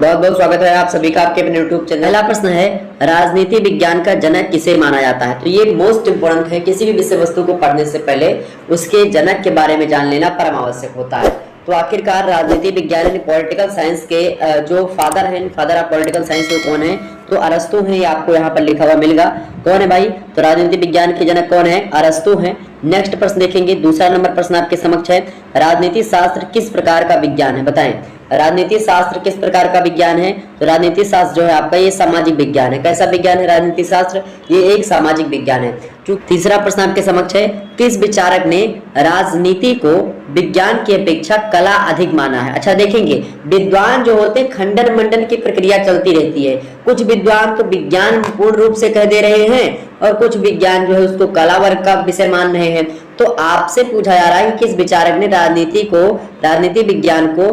बहुत बहुत स्वागत है आप सभी का आपके अपने यूट्यूब चैनल। पहला प्रश्न है, राजनीति विज्ञान का जनक किसे माना जाता है? तो ये मोस्ट इंपोर्टेंट है, किसी भी विषय वस्तु को पढ़ने से पहले उसके जनक के बारे में जान लेना परम आवश्यक होता है। तो आखिरकार राजनीति विज्ञान यानी पॉलिटिकल साइंस के जो फादर हैं, फादर ऑफ पॉलिटिकल साइंस वो कौन है? तो अरस्तु हैं, ये आपको यहाँ पर लिखा हुआ मिलेगा। कौन है भाई? तो राजनीति विज्ञान के जनक कौन है? अरस्तु हैं। नेक्स्ट प्रश्न देखेंगे, दूसरा नंबर प्रश्न आपके समक्ष है, राजनीति शास्त्र किस प्रकार का विज्ञान है? बताएं, राजनीति शास्त्र किस प्रकार का विज्ञान है? तो राजनीति शास्त्र जो है आपका ये सामाजिक विज्ञान है। कैसा विज्ञान है राजनीति शास्त्र? ये एक सामाजिक विज्ञान है। तीसरा प्रश्न आपके समक्ष है, किस विचारक ने राजनीति को विज्ञान की अपेक्षा कला अधिक माना है? अच्छा देखेंगे, विद्वान जो होते हैं खंडन मंडन की प्रक्रिया चलती रहती है। कुछ विद्वान तो विज्ञान पूर्ण रूप से कह दे रहे हैं और कुछ विज्ञान जो है उसको कला वर्ग का विषय मान रहे हैं। तो आपसे पूछा जा रहा है कि किस विचारक ने राजनीति विज्ञान को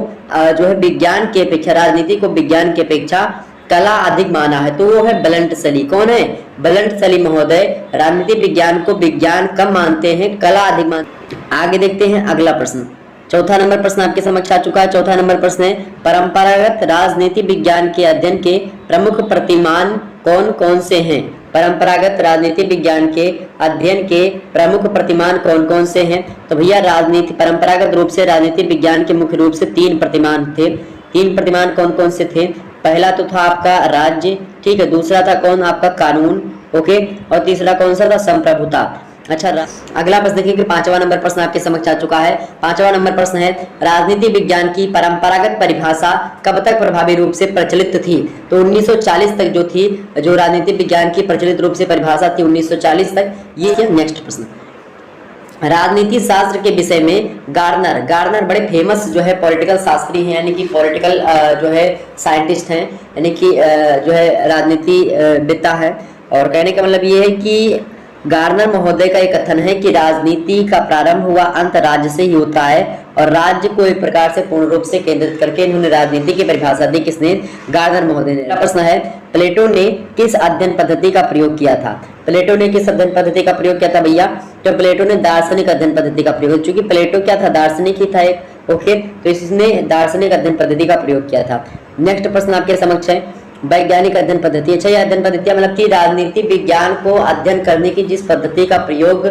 जो है विज्ञान की अपेक्षा, राजनीति को विज्ञान की अपेक्षा कला अधिक माना है? तो वो है बलंट सली। कौन है? बलंट सली महोदय राजनीति विज्ञान को विज्ञान कम मानते हैं, कला अधिक मानते हैं। आगे देखते हैं अगला प्रश्न। चौथा नंबर प्रश्न आपके समक्ष आ चुका है। चौथा नंबर प्रश्न है, परंपरागत राजनीति विज्ञान के अध्ययन के प्रमुख प्रतिमान कौन कौन से हैं? परंपरागत राजनीति विज्ञान के अध्ययन के प्रमुख प्रतिमान कौन कौन से हैं? तो भैया राजनीति परंपरागत रूप से राजनीति विज्ञान के मुख्य रूप से तीन प्रतिमान थे। तीन प्रतिमान कौन कौन से थे? पहला तो था आपका राज्य, ठीक है, दूसरा था कौन? आपका कानून, ओके, और तीसरा कौन सा था? संप्रभुता। अच्छा, अगला प्रश्न देखिए कि पांचवा नंबर प्रश्न आपके समक्ष आ चुका है। पांचवा नंबर प्रश्न है, राजनीति विज्ञान की परंपरागत परिभाषा कब तक प्रभावी रूप से प्रचलित थी? तो 1940 तक जो थी, जो राजनीति विज्ञान की प्रचलित रूप से परिभाषा थी 1940 तक। ये क्या? नेक्स्ट प्रश्न, राजनीति शास्त्र के विषय में गार्नर बड़े फेमस जो है पॉलिटिकल शास्त्री हैं, यानी कि पॉलिटिकल जो है साइंटिस्ट हैं, यानी कि जो है राजनीति विद्ता है। और कहने का मतलब ये है कि गार्नर महोदय का एक कथन है कि राजनीति का प्रारंभ हुआ अंत राज्य से ही होता है और राज्य को एक प्रकार से पूर्ण रूप से केंद्रित करके इन्होंने राजनीति की परिभाषा दी। किसने? गार्नर महोदय ने। प्रश्न है, प्लेटो ने किस अध्ययन पद्धति का प्रयोग किया था? प्लेटो ने किस अध्ययन पद्धति का प्रयोग किया था भैया? तो प्लेटो ने दार्शनिक अध्ययन पद्धति का प्रयोग, चूंकि प्लेटो क्या था? दार्शनिक ही था एक, ओके, तो इसने दार्शनिक अध्ययन पद्धति का प्रयोग किया था। नेक्स्ट प्रश्न आपके समक्ष है, वैज्ञानिक अध्ययन पद्धति। अच्छा, यह अध्ययन पद्धति मतलब कि राजनीति विज्ञान को अध्ययन करने की जिस पद्धति का प्रयोग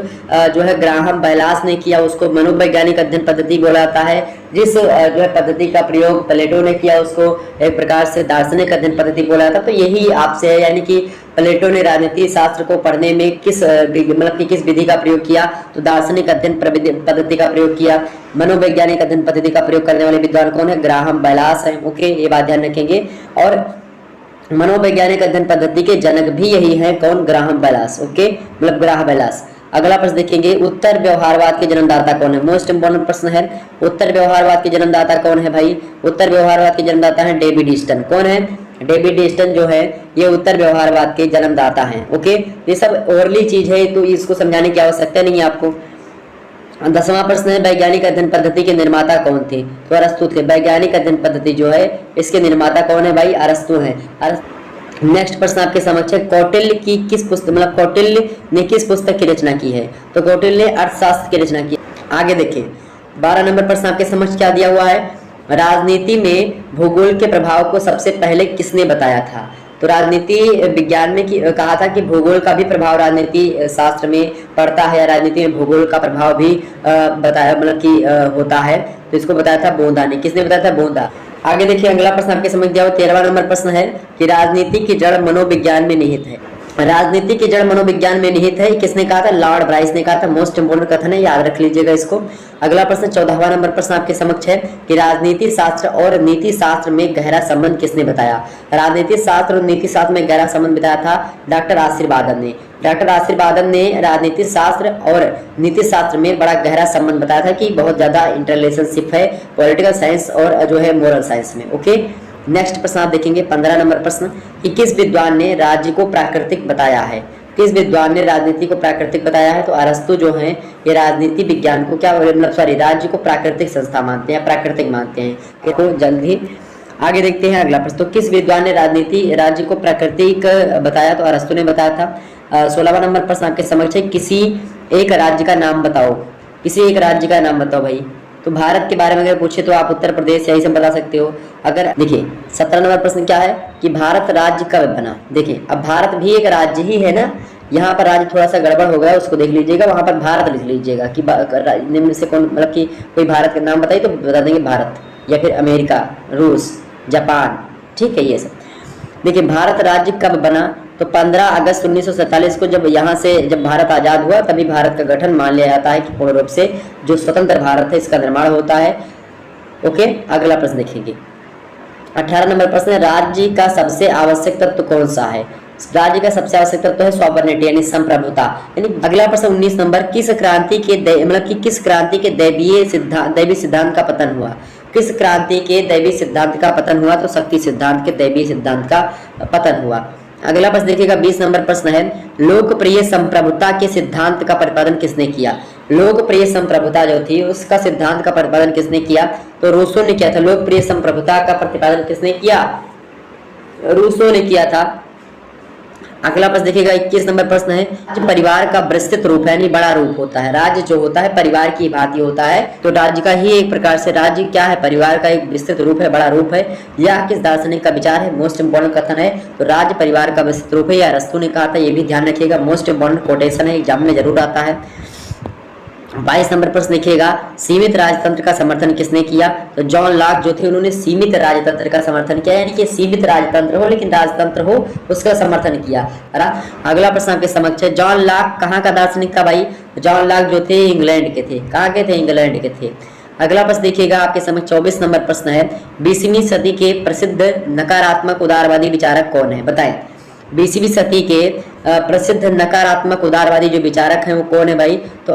जो है ग्राहम बेलास ने किया उसको मनोवैज्ञानिक अध्ययन पद्धति बोला जाता है। जिस जो है पद्धति का प्रयोग प्लेटो ने किया उसको एक प्रकार से दार्शनिक अध्ययन पद्धति बोला जाता है। तो यही आपसे है, यानी कि प्लेटो ने राजनीति शास्त्र को पढ़ने में किस मतलब कि किस विधि का प्रयोग किया? तो दार्शनिक अध्ययन पद्धति का प्रयोग किया। मनोवैज्ञानिक अध्ययन पद्धति का प्रयोग करने वाले विद्वान कौन है? ग्राहम बेलास है, ओके, ये बात ध्यान रखेंगे। और मनोवैज्ञानिक अध्ययन पद्धति के जनक भी यही है, कौन? ग्राहम बेलास, ओके, मतलब ग्राहम बेलास। अगला प्रश्न देखेंगे, उत्तर व्यवहारवाद के जन्मदाता कौन है? मोस्ट इंपोर्टेंट प्रश्न है, उत्तर व्यवहारवाद के जन्मदाता कौन है भाई? उत्तर व्यवहारवाद के जन्मदाता है डेविड ईस्टन। कौन है? डेविड ईस्टन जो है ये उत्तर व्यवहारवाद के जन्मदाता हैं, ओके। ये सब ओरली चीज है तो इसको समझाने की आवश्यकता नहीं है आपको। 10वां प्रश्न है, वैज्ञानिक अध्ययन पद्धति के निर्माता कौन थे? तो अरस्तु थे। वैज्ञानिक अध्ययन पद्धति जो है इसके निर्माता कौन है भाई? अरस्तु है। नेक्स्ट प्रश्न आपके समक्ष है, कौटिल्य की किस पुस्तक, मतलब कौटिल्य ने किस पुस्तक की रचना की है? तो कौटिल्य ने अर्थशास्त्र की रचना की। आगे देखिए 12 नंबर प्रश्न आपके समक्ष क्या दिया हुआ है, राजनीति में भूगोल के प्रभाव को सबसे पहले किसने बताया था? तो राजनीति विज्ञान में कहा था कि भूगोल का भी प्रभाव राजनीति शास्त्र में पड़ता है, राजनीति में भूगोल का प्रभाव भी बताया, मतलब कि होता है। तो इसको बताया था बोंदा ने। किसने बताया था? बोंदा। आगे देखिए अगला प्रश्न आपके समझ दिया हो, 13वां नंबर प्रश्न है कि राजनीति की जड़ मनोविज्ञान में निहित है। राजनीति की जड़ मनोविज्ञान में निहित है, किसने कहा था? लॉर्ड ब्राइस ने कहा था। मोस्ट इंपोर्टेंट कथन है, याद रख लीजिएगा इसको। अगला प्रश्न 14वां नंबर प्रश्न आपके समक्ष है कि राजनीति शास्त्र और नीति शास्त्र में गहरा संबंध किसने बताया? राजनीति शास्त्र और नीति शास्त्र में गहरा संबंध बताया था डॉक्टर आशीर्वादन ने। डॉक्टर आशीर्वादन ने राजनीति शास्त्र और नीति शास्त्र में बड़ा गहरा संबंध बताया था कि बहुत ज्यादा इंटररिलेशनशिप है पॉलिटिकल साइंस और जो है मोरल साइंस में, ओके। नेक्स्ट प्रश्न आप देखेंगे 15 नंबर प्रश्न कि किस विद्वान ने राज्य को प्राकृतिक बताया है? किस विद्वान ने राजनीति को प्राकृतिक बताया है? तो अरस्तु जो है ये राजनीति विज्ञान को क्या मतलब राज्य को प्राकृतिक संस्था मानते हैं, प्राकृतिक मानते हैं। तो जल्द ही आगे देखते हैं अगला प्रश्न, तो किस विद्वान ने राज्य को प्राकृतिक बताया? तो अरस्तु ने बताया था। 16वां नंबर प्रश्न आपके समक्ष है, किसी एक राज्य का नाम बताओ। किसी एक राज्य का नाम बताओ भाई। तो भारत के बारे में अगर पूछे तो आप उत्तर प्रदेश यही सब बता सकते हो। अगर देखिए 17 नंबर प्रश्न क्या है कि भारत राज्य कब बना। देखिए अब भारत भी एक राज्य ही है ना, यहाँ पर राज्य थोड़ा सा गड़बड़ हो गया, उसको देख लीजिएगा, वहां पर भारत लिख लीजिएगा कि निम्न से कौन, मतलब कि कोई भारत का नाम बताइए तो बता देंगे भारत, या फिर अमेरिका, रूस, जापान, ठीक है ये सब। देखिए भारत राज्य कब बना, तो 15 अगस्त 1947 को जब भारत आज़ाद हुआ तभी भारत का गठन मान लिया जाता है कि पूर्ण रूप से जो स्वतंत्र भारत है इसका निर्माण होता है। ओके, अगला प्रश्न देखेंगे 18 नंबर प्रश्न है, राज्य का सबसे आवश्यक तत्व कौन सा है। राज्य का सबसे आवश्यक तत्व है सॉवरेनिटी यानी संप्रभुता। यानी अगला प्रश्न 19 नंबर, किस क्रांति के दैवीय सिद्धांत का पतन हुआ। किस क्रांति के दैवीय सिद्धांत का पतन हुआ, तो शक्ति सिद्धांत के दैवीय सिद्धांत का पतन हुआ। अगला प्रश्न देखिएगा 20 नंबर प्रश्न है, लोकप्रिय संप्रभुता के सिद्धांत का प्रतिपादन किसने किया। लोकप्रिय संप्रभुता जो थी उसका सिद्धांत का प्रतिपादन किसने किया, तो रूसो ने किया था। लोकप्रिय संप्रभुता का प्रतिपादन किसने किया, रूसो ने किया था। अगला प्रश्न देखिएगा 21 नंबर प्रश्न है, राज्य परिवार का विस्तृत रूप है यानी बड़ा रूप होता है। राज्य जो होता है परिवार की भांति होता है, तो राज्य का ही एक प्रकार से राज्य क्या है, परिवार का एक विस्तृत रूप है, बड़ा रूप है। यह किस दार्शनिक का विचार है, मोस्ट इंपोर्टेंट कथन है, तो राज्य परिवार का विस्तृत रूप है, या अरस्तु ने कहा था, ये भी ध्यान रखिएगा, मोस्ट इंपोर्टेंट कोटेशन है, एग्जाम में जरूर आता है। 22 नंबर प्रश्न देखिएगा, सीमित राजतंत्र का समर्थन किसने किया, तो जॉन लॉक जो थे उन्होंने सीमित राजतंत्र का समर्थन किया, यानी कि सीमित राजतंत्र हो लेकिन राजतंत्र हो उसका समर्थन किया। अगला प्रश्न आपके समक्ष है, जॉन लॉक कहाँ का दार्शनिक था भाई, जॉन लॉक जो थे इंग्लैंड के थे। कहाँ के थे, इंग्लैंड के थे। अगला प्रश्न देखिएगा आपके समक्ष 24 नंबर प्रश्न है, 20वीं सदी के प्रसिद्ध नकारात्मक उदारवादी विचारक कौन है, बताएं। 20वीं सदी के प्रसिद्ध नकारात्मक उदारवादी जो विचारक हैं वो कौन है भाई, तो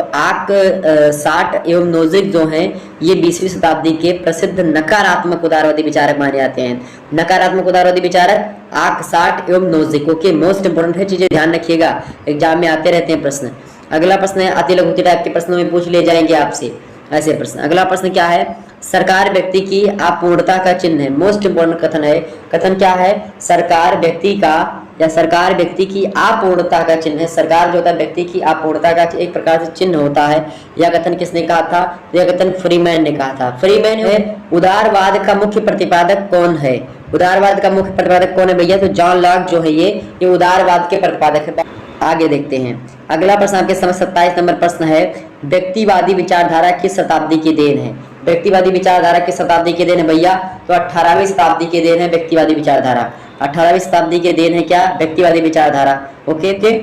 सार्ट एवं नोजिक जो हैं ये 20वीं शताब्दी के प्रसिद्ध नकारात्मक उदारवादी विचारक माने जाते हैं। नकारात्मक उदारवादी विचारक सार्ट एवं नोजिक। ओके, मोस्ट इंपोर्टेंट है, चीजें ध्यान रखिएगा, एग्जाम में आते रहते हैं प्रश्न। अगला प्रश्न है, अति लघु टाइप के प्रश्नों में पूछ ले जाएंगे आपसे ऐसे प्रश्न। अगला प्रश्न क्या है, सरकार व्यक्ति की अपूर्णता का चिन्ह है। मोस्ट इंपोर्टेंट कथन है, कथन क्या है, सरकार व्यक्ति का या सरकार व्यक्ति की अपूर्णता का चिन्ह है। सरकार जो होता है व्यक्ति की अपूर्णता का एक प्रकार से चिन्ह होता है। यह कथन किसने कहा था, यह कथन फ्रीमैन ने कहा था। फ्रीमैन है। उदारवाद का मुख्य प्रतिपादक कौन है, उदारवाद का मुख्य प्रतिपादक कौन है भैया, तो जॉन लॉक जो है ये उदारवाद के प्रतिपादक है। आगे देखते हैं अगला प्रश्न आपके समझ 27 नंबर प्रश्न है, व्यक्तिवादी विचारधारा किस शताब्दी की देन है। व्यक्तिवादी विचारधारा किस शताब्दी के देन है भैया, तो 18वीं शताब्दी के देन है व्यक्तिवादी विचारधारा। 18वीं शताब्दी के देन है क्या, व्यक्तिवादी विचारधारा। Okay okay.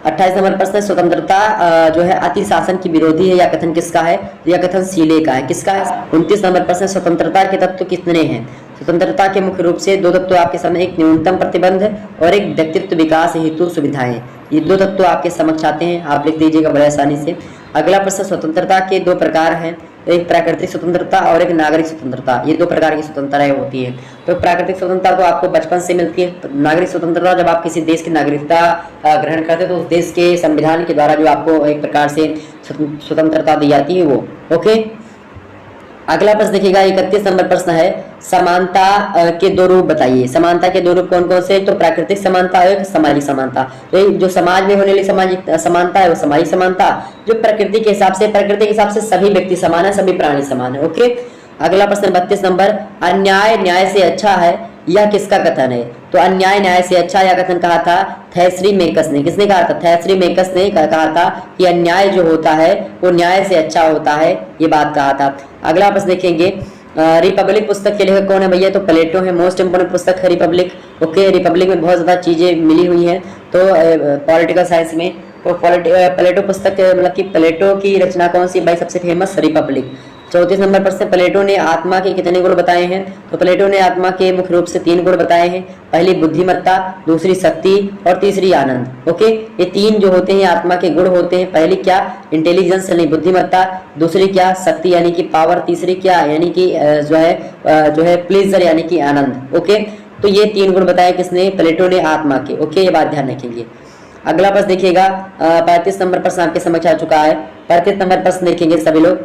28 नंबर प्रश्न, स्वतंत्रता जो है अति शासन की विरोधी है, यह कथन किसका है, यह कथन सीले का है। किसका है। 29 नंबर प्रश्न, स्वतंत्रता के तत्व कितने हैं। स्वतंत्रता के मुख्य रूप से दो तत्व आपके सामने, एक न्यूनतम प्रतिबंध और एक व्यक्तित्व विकास हेतु सुविधाएं। ये दो तत्व आपके समक्ष आते हैं, आप लिख दीजिएगा बड़े आसानी से। अगला प्रश्न, स्वतंत्रता के दो प्रकार हैं, एक प्राकृतिक स्वतंत्रता और एक नागरिक स्वतंत्रता। ये दो प्रकार की स्वतंत्रताएं होती हैं। तो प्राकृतिक स्वतंत्रता तो आपको बचपन से मिलती है। नागरिक स्वतंत्रता जब आप किसी देश की नागरिकता ग्रहण करते हैं तो उस देश के संविधान के द्वारा जो आपको एक प्रकार से स्वतंत्रता दी जाती है वो। ओके। अगला प्रश्न देखिएगा 31 नंबर प्रश्न है, समानता के दो रूप बताइए। समानता के दो रूप कौन कौन से, तो प्राकृतिक समानता और सामाजिक समानता। तो जो समाज में होने वाली सामाजिक समानता है वो सामाजिक समानता, जो प्रकृति के हिसाब से सभी व्यक्ति समान है, सभी प्राणी समान है। ओके। अगला प्रश्न 32 नंबर, अन्याय न्याय से अच्छा है, यह किसका कथन है। तो अन्याय न्याय से अच्छा यह कथन कहा था थैसरी मेकस ने। किसने कहा था, थैसरी मेकस ने कहा था कि अन्याय जो होता है वो न्याय से अच्छा होता है, ये बात कहा था। अगला प्रश्न देखेंगे, रिपब्लिक पुस्तक के लेखक कौन है भैया, तो प्लेटो है। मोस्ट इंपोर्टेंट पुस्तक है रिपब्लिक। ओके। रिपब्लिक में बहुत ज्यादा चीजें मिली हुई हैं, तो पॉलिटिकल साइंस में तो प्लेटो पुस्तक मतलब कि प्लेटो की रचना कौन सी भाई, सबसे फेमस रिपब्लिक। 34 नंबर प्रश्न, प्लेटो ने आत्मा के कितने गुण बताए हैं, तो प्लेटो ने आत्मा के मुख्य रूप से 3 गुण बताए हैं। पहली बुद्धिमत्ता, दूसरी शक्ति और तीसरी आनंद। ओके। ये 3 जो होते हैं आत्मा के गुण होते हैं। पहली क्या, इंटेलिजेंस यानी बुद्धिमत्ता, दूसरी क्या, शक्ति यानी कि पावर, तीसरी क्या यानी कि जो है प्लेजर यानी कि आनंद। ओके। तो ये 3 गुण बताए किसने, प्लेटो ने आत्मा के। ओके, ये बात ध्यान रखेंगे। अगला प्रश्न देखिएगा 35 नंबर प्रश्न आपके समक्ष आ चुका है। 35 नंबर प्रश्न देखेंगे सभी लोग,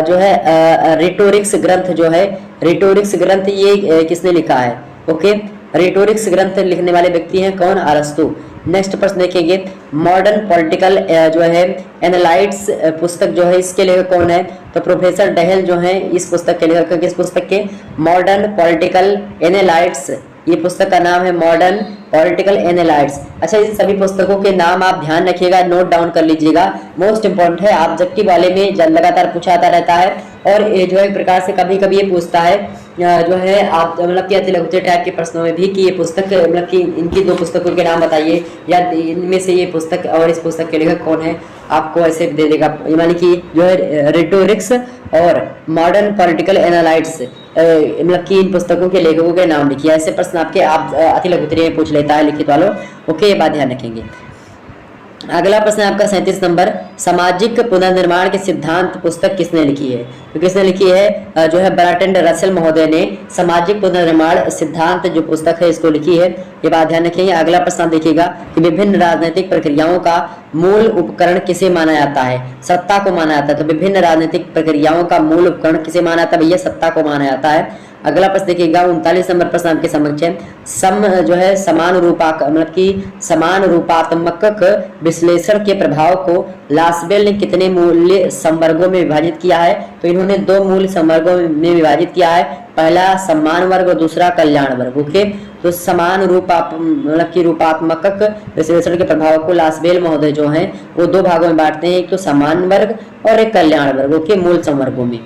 जो है रिटोरिक्स ग्रंथ जो है, रिटोरिक्स ग्रंथ ये किसने लिखा है। ओके। रिटोरिक्स ग्रंथ लिखने वाले व्यक्ति हैं कौन, अरस्तु। नेक्स्ट प्रश्न देखेंगे, मॉडर्न पॉलिटिकल जो है एनालाइट्स पुस्तक जो है इसके लेखक कौन है? तो प्रोफेसर डहेल जो है इस पुस्तक के लेखक, किस पुस्तक के? मॉडर्न पॉलिटिकल एनालाइट्स, ये पुस्तक का नाम है मॉडर्न पॉलिटिकल एनालाइट्स। अच्छा, इन सभी पुस्तकों के नाम आप ध्यान रखिएगा, नोट डाउन कर लीजिएगा, मोस्ट इंपॉर्टेंट है, ऑब्जेक्टिव वाले में लगातार पूछा आता रहता है। और ये जो है एक प्रकार से कभी कभी ये पूछता है जो है आप मतलब कि अतिलघुत्तरीय टाइप के प्रश्नों में भी कि ये पुस्तक मतलब कि इनकी दो पुस्तकों के नाम बताइए या इनमें से ये पुस्तक और इस पुस्तक के लेखक कौन है, आपको ऐसे दे देगा। यानी कि जो है रिटोरिक्स और मॉडर्न पॉलिटिकल एनालाइट्स मतलब कि इन पुस्तकों के लेखकों के नाम लिखिए। ऐसे प्रश्न आपके अतिलघुत्तरीय में पूछ लेता है लिखित वालों। ओके, ये बात ध्यान रखेंगे। अगला प्रश्न है आपका 37 नंबर, सामाजिक पुनर्निर्माण के सिद्धांत पुस्तक किसने लिखी है? तो किसने लिखी है? जो है बर्ट्रैंड रसेल महोदय ने सामाजिक पुनर्निर्माण सिद्धांत जो पुस्तक है इसको लिखी है, ये बात ध्यान रखेंगे। अगला प्रश्न आप देखिएगा कि विभिन्न राजनीतिक प्रक्रियाओं का मूल उपकरण किसे माना जाता है? सत्ता को माना जाता है। तो विभिन्न राजनीतिक प्रक्रियाओं का मूल उपकरण किसे माना जाता है भैया? सत्ता को माना जाता है। अगला प्रश्न देखिएगा 39 नंबर प्रश्न आपके समक्ष है, जो है समान मतलब कि समान रूपात्मक विश्लेषण के प्रभाव को लासबेल ने कितने मूल्य संवर्गों में विभाजित किया है? तो इन्होंने दो मूल्य संवर्गों में विभाजित किया है, पहला सम्मान वर्ग और दूसरा कल्याण वर्ग। ओके, तो समान मतलब कि रूपात्मक विश्लेषण के प्रभाव को लासबेल महोदय जो हैं वो दो भागों में बांटते हैं, एक तो सम्मान वर्ग और एक कल्याण वर्ग। ओके, मूल संवर्गों में।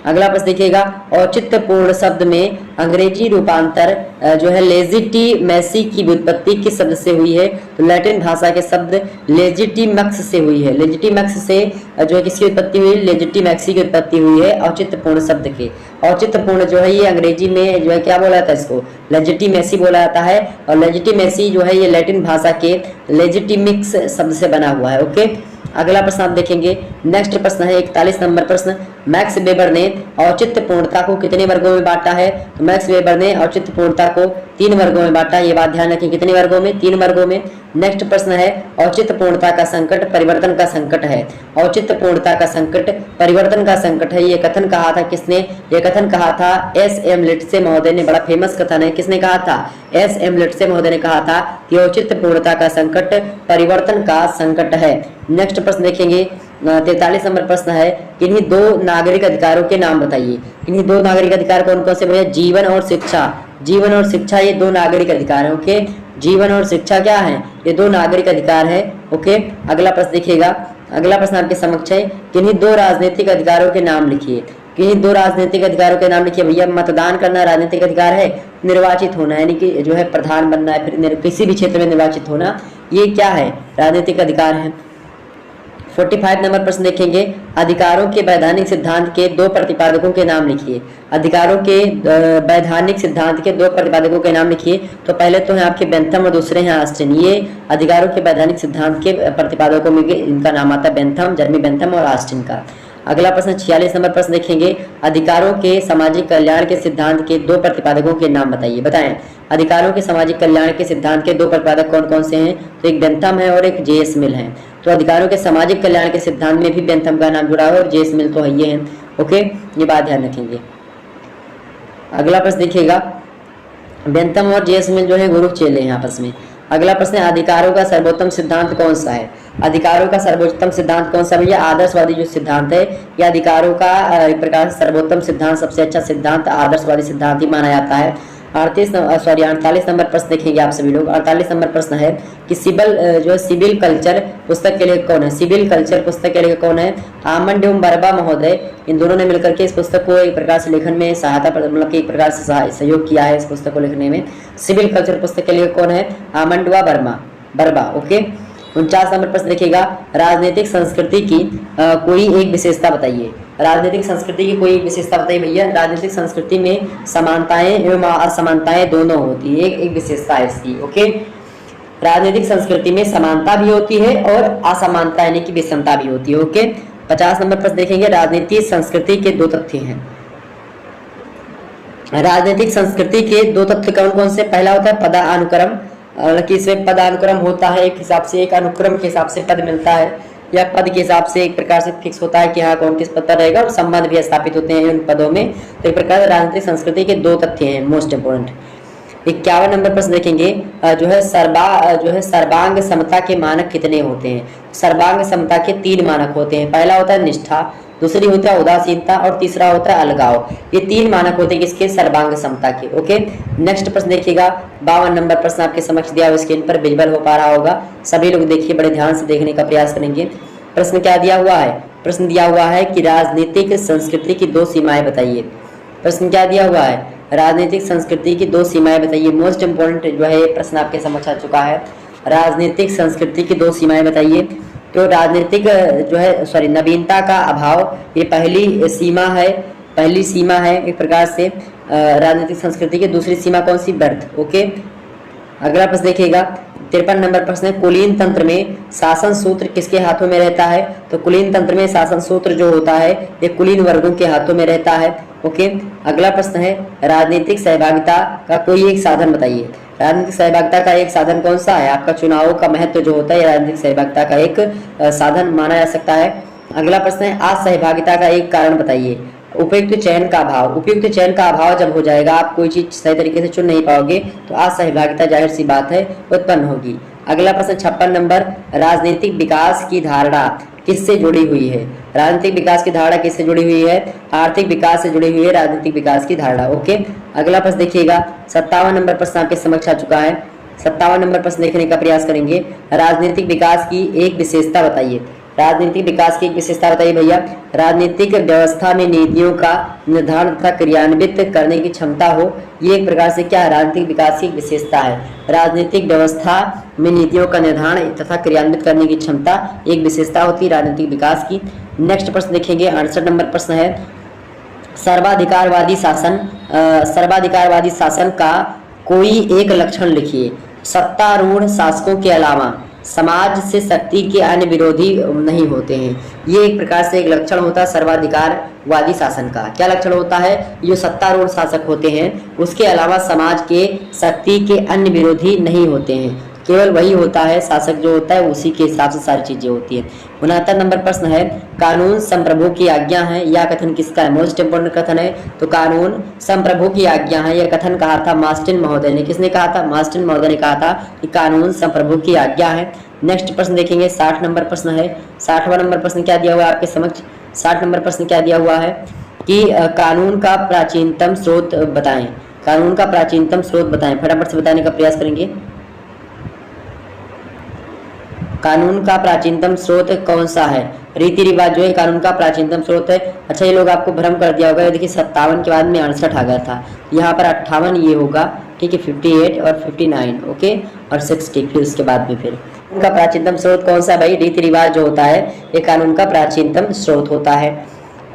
अगला प्रश्न देखिएगा, औचित्यपूर्ण शब्द में अंग्रेजी रूपांतर जो है लेजिटिमेसी की व्युत्पत्ति किस शब्द से हुई है? तो लैटिन भाषा के शब्द लेजिटिमक्स से हुई है। लेजिटिमक्स से जो है किसकी उत्पत्ति हुई? लेजिटिमैक्सी की उत्पत्ति हुई है औचित्यपूर्ण शब्द के। औचित्यपूर्ण जो है ये अंग्रेजी में जो है क्या बोला जाता है? इसको लेजिटिमेसी बोला जाता है। और लेजिटिमेसी जो है ये लैटिन भाषा के लेजिटिमिक्स शब्द से बना हुआ है। ओके, अगला प्रश्न आप देखेंगे, नेक्स्ट प्रश्न है 41 नंबर प्रश्न, मैक्स वेबर ने औचित्यपूर्णता को कितने वर्गों में बांटा है? तो मैक्स वेबर ने औचित्यपूर्णता को 3 वर्गों में बांटा, ये बात ध्यान रखें, कितने वर्गों में? 3 वर्गों में। नेक्स्ट प्रश्न है, औचित्यपूर्णता का संकट परिवर्तन का संकट है। औचित्यपूर्णता का संकट परिवर्तन का संकट है, ये कथन कहा था किसने? ये कथन कहा था एस.एम. लिट्से महोदय ने। बड़ा फेमस कथन है, किसने कहा था? एस.एम. लिट्से महोदय ने कहा था कि औचित्यपूर्णता का संकट परिवर्तन का संकट है। नेक्स्ट प्रश्न देखेंगे 43 नंबर प्रश्न है, किन्हीं दो नागरिक अधिकारों के नाम बताइए। किन्हीं दो नागरिक अधिकार कौन कौन से भैया? जीवन और शिक्षा। जीवन और शिक्षा ये दो नागरिक अधिकार है। ओके, जीवन और शिक्षा क्या है? ये दो नागरिक अधिकार है। ओके, अगला प्रश्न देखिएगा, अगला प्रश्न आपके समक्ष है, किन्हीं दो राजनीतिक अधिकारों के नाम लिखिए। किन्हीं दो राजनीतिक अधिकारों के नाम लिखिए भैया। मतदान करना राजनीतिक अधिकार है, निर्वाचित होना यानी कि जो है प्रधान बनना है, फिर किसी भी क्षेत्र में निर्वाचित होना, ये क्या है? राजनीतिक अधिकार है। 45 नंबर प्रश्न देखेंगे, अधिकारों के वैधानिक सिद्धांत के दो प्रतिपादकों के नाम लिखिए। अधिकारों के वैधानिक सिद्धांत के दो प्रतिपादकों के नाम लिखिए। तो पहले तो है आपके बेंथम और दूसरे हैं ऑस्टिन। ये अधिकारों के वैधानिक सिद्धांत के प्रतिपादकों में इनका नाम आता है बेंथम, जर्मी बेंथम और ऑस्टिन का। अगला प्रश्न 46 नंबर प्रश्न देखेंगे, अधिकारों के सामाजिक कल्याण के सिद्धांत के दो प्रतिपादकों के नाम बताइए। बताएं, अधिकारों के सामाजिक कल्याण के सिद्धांत के दो प्रतिपादक कौन कौन से हैं? तो एक बेंथम है और एक जे.एस. मिल है। तो अधिकारों के सामाजिक कल्याण के सिद्धांत में भी बेंथम का नाम जुड़ा हुआ है और जे.एस. मिल तो है ये है। ओके, ये बात ध्यान रखेंगे। अगला प्रश्न देखिएगा, बेंथम और जे.एस. मिल जो है गुरु चेले हैं आपस में। अगला प्रश्न है, अधिकारों का सर्वोत्तम सिद्धांत कौन सा है? अधिकारों का सर्वोत्तम सिद्धांत कौन सा भैया? आदर्शवादी जो सिद्धांत है, यह अधिकारों का एक प्रकार से सर्वोत्तम सिद्धांत, सबसे अच्छा सिद्धांत आदर्शवादी सिद्धांत ही माना जाता है। 48 नंबर प्रश्न देखेंगे आप सभी लोग। 48 नंबर प्रश्न है कि सिविल कल्चर पुस्तक के लेखक कौन है? सिविल कल्चर पुस्तक के लेखक कौन है? आमंड एवं बर्बा महोदय, इन दोनों ने मिलकर के इस पुस्तक को एक प्रकार से लेखन में सहायता मतलब कि एक प्रकार से सहयोग किया है इस पुस्तक को लिखने में। सिविल कल्चर पुस्तक के लेखक कौन है? आमंड व बर्बा। ओके, 49 नंबर प्रश्न देखिएगा, राजनीतिक संस्कृति की कोई एक विशेषता बताइए। राजनीतिक संस्कृति की कोई एक विशेषता बताइए भैया। राजनीतिक संस्कृति में समानताएं एवं असमानताएं दोनों होती है, एक विशेषता है इसकी। ओके, राजनीतिक संस्कृति में समानता भी होती है और असमानता यानी कि विषमता भी होती है। ओके, 50 नंबर प्रश्न देखेंगे, राजनीतिक संस्कृति के दो तथ्य हैं। राजनीतिक संस्कृति के दो तथ्य कौन कौन से? पहला होता है पदानुक्रम, कि इसमें पदानुक्रम होता है, एक हिसाब से एक अनुक्रम के हिसाब से पद मिलता है, या पद के हिसाब से एक प्रकार से फिक्स होता है कि हाँ कौन किस पद पर रहेगा, और संबंध भी स्थापित होते हैं उन पदों में। तो एक प्रकार से राजनीतिक संस्कृति के दो तथ्य हैं मोस्ट इंपोर्टेंट। 51 नंबर प्रश्न देखेंगे, जो है सर्वांग समता के मानक कितने होते हैं? सर्वांग समता के 3 मानक होते हैं। पहला होता है निष्ठा, दूसरी होता है उदासीनता और तीसरा होता है अलगाव। ये 3 मानक होते हैं किसके? सर्वांग समता के। ओके, नेक्स्ट प्रश्न देखिएगा, 52 नंबर प्रश्न आपके समक्ष दिया हुआ स्क्रीन पर विजुअल हो पा रहा होगा, सभी लोग देखिए, बड़े ध्यान से देखने का प्रयास करेंगे। प्रश्न क्या दिया हुआ है? प्रश्न दिया हुआ है कि राजनीतिक संस्कृति की 2 सीमाएं बताइए। प्रश्न क्या दिया हुआ है? राजनीतिक संस्कृति की 2 सीमाएं बताइए। मोस्ट इंपोर्टेंट जो है ये प्रश्न आपके समक्ष आ चुका है। राजनीतिक संस्कृति की 2 सीमाएं बताइए। तो राजनीतिक जो है नवीनता का अभाव, ये पहली सीमा है एक प्रकार से राजनीतिक संस्कृति की। दूसरी सीमा कौन सी? व्यर्थ। ओके, अगला प्रश्न देखिएगा, 53 नंबर प्रश्न है, कुलीन तंत्र में शासन सूत्र किसके हाथों में रहता है? तो कुलीन तंत्र में शासन सूत्र जो होता है ये कुलीन वर्गों के हाथों में रहता है। ओके, अगला प्रश्न है, राजनीतिक सहभागिता का कोई एक साधन बताइए। राजनीतिक सहभागिता का एक साधन कौन सा है? आपका चुनावों का महत्व जो होता है राजनीतिक सहभागिता का एक साधन माना जा सकता है। अगला प्रश्न है, असहभागिता का एक कारण बताइए। उपयुक्त चयन का अभाव। उपयुक्त चयन का अभाव जब हो जाएगा, आप कोई चीज सही तरीके से चुन नहीं पाओगे, तो असहभागिता जाहिर सी बात है उत्पन्न होगी। अगला प्रश्न 56 नंबर, राजनीतिक विकास की धारणा किससे जुड़ी हुई है? राजनीतिक विकास की धारणा किससे जुड़ी हुई है? आर्थिक विकास से जुड़ी हुई है राजनीतिक विकास की धारणा। ओके, अगला प्रश्न देखिएगा, 57 नंबर प्रश्न आपके समक्ष आ चुका है। 57 नंबर प्रश्न देखने का प्रयास करेंगे, राजनीतिक विकास की एक विशेषता बताइए। राजनीतिक विकास की एक विशेषता बताइए भैया। राजनीतिक व्यवस्था में नीतियों का निर्धारण तथा क्रियान्वित करने की क्षमता हो, ये एक प्रकार से क्या है? राजनीतिक विकास की एक विशेषता है। राजनीतिक व्यवस्था में नीतियों का निर्धारण तथा क्रियान्वित करने की क्षमता एक विशेषता होती है राजनीतिक विकास की। नेक्स्ट प्रश्न देखेंगे, 68 नंबर प्रश्न है, सर्वाधिकारवादी शासन का कोई एक लक्षण लिखिए। सत्तारूढ़ शासकों के अलावा समाज से शक्ति के अन्य विरोधी नहीं होते हैं, ये एक प्रकार से एक लक्षण होता है सर्वाधिकारवादी शासन का। क्या लक्षण होता है? जो सत्तारूढ़ शासक होते हैं उसके अलावा समाज के शक्ति के अन्य विरोधी नहीं होते हैं, केवल वही होता है शासक जो होता है उसी के हिसाब से सारी चीजें होती है। 69 नंबर प्रश्न है, कानून संप्रभु की आज्ञा है, यह कथन किसका है? मोस्ट इंपोर्टेंट कथन है। तो कानून संप्रभु की आज्ञा है, यह कथन कहा था मार्टिन महोदय ने। किसने कहा था? मार्टिन महोदय ने कहा था कि कानून संप्रभु की आज्ञा है। नेक्स्ट प्रश्न देखेंगे, 60 नंबर प्रश्न है। 60वां नंबर प्रश्न क्या दिया हुआ है आपके समक्ष? 60 नंबर प्रश्न क्या दिया हुआ है कि कानून का प्राचीनतम स्रोत बताएं। कानून का प्राचीनतम स्रोत बताएं, फटाफट से बताने का प्रयास करेंगे। कानून का प्राचीनतम स्रोत कौन सा है? रीति रिवाज जो है कानून का प्राचीनतम स्रोत है। अच्छा, ये लोग आपको भ्रम कर दिया होगा, देखिए 57 के बाद में 68 आ गया था, यहाँ पर 58 ये होगा, ठीक है, 58 और 59, ओके, और 60 फिर उसके बाद में फिर उनका प्राचीनतम स्रोत कौन सा भाई? रीति रिवाज जो होता है ये कानून का प्राचीनतम स्रोत होता है।